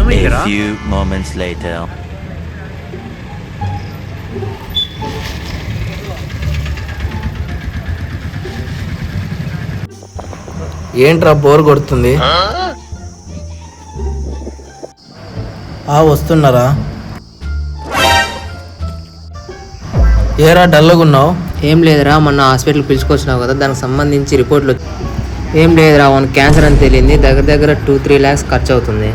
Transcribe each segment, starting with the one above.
A few moments later. ఏంట్రా bore కొడుతుంది? వస్తున్నారా? ఏరా డల్లుగున్నావు? ఏం లేదురా, మొన్న హాస్పిటల్కి పిలుచుకొచ్చినావు కదా, దానికి సంబంధించి రిపోర్ట్లు ఏం లేదురా, వానికి క్యాన్సర్ అని తెలియంది. దగ్గర దగ్గర 2-3 lakhs ఖర్చు అవుతుంది.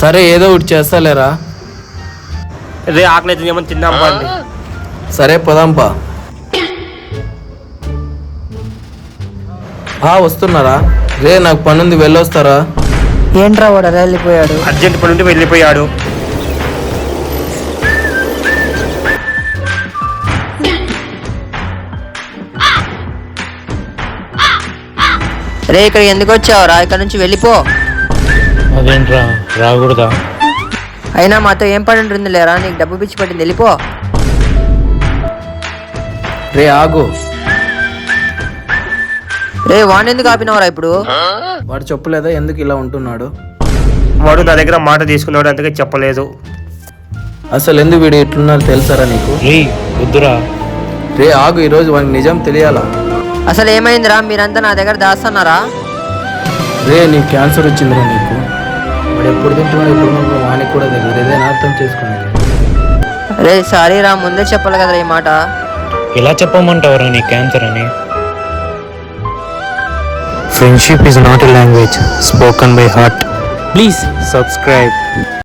సరే ఏదో ఒకటి చేస్తాలేరా. రే ఆకలి అయితే ఏమని తిందాం పండి. సరే పోదాంపా. వస్తున్నారా? రే నాకు పనుంది, వెళ్ళొస్తారా? ఏంట్రా వాడు అలా వెళ్ళిపోయాడు? అర్జెంట్ పని ఉంటే వెళ్ళిపోయాడు. రే ఇక్కడ ఎందుకు వచ్చావురా? ఇక్కడ నుంచి వెళ్ళిపో. అదేంట్రా రాకూడదా? అయినా మాతో ఏం పని ఉంటుంది లేరా, నీకు డబ్బు పిచ్చి పట్టింది, వెళ్ళిపో. రే ఆగు. రే వాడిని ఎందుకు ఆపినవరా ఇప్పుడు? వాడు చెప్పలేదా ఎందుకు ఇలా ఉంటున్నాడు? వాడు నా దగ్గర మాట తీసుకున్నాడు, అందుకే చెప్పలేదు. అసలు ఎందుకు వీడు ఇట్లున్నారు తెలుసారా నీకు? రే వద్దురా. రే ఆగు, ఈరోజు వానికి నిజం తెలియాలా? అసలు ఏమైందిరా? మీరంతా నా దగ్గర దాస్తున్నారా? రే నీకు క్యాన్సర్ వచ్చిందిరా నీకు. వాడు ఎప్పుడు తింటున్నాడు ఎప్పుడు వానికి కూడా తెలియదు, ఏదైనా అర్థం చేసుకునేది. రే సారీరా, ముందే చెప్పాలి కదరా ఈ మాట. ఎలా చెప్పమంటావురా నీ క్యాన్సర్ అని? Friendship is not a language spoken by heart. Please subscribe.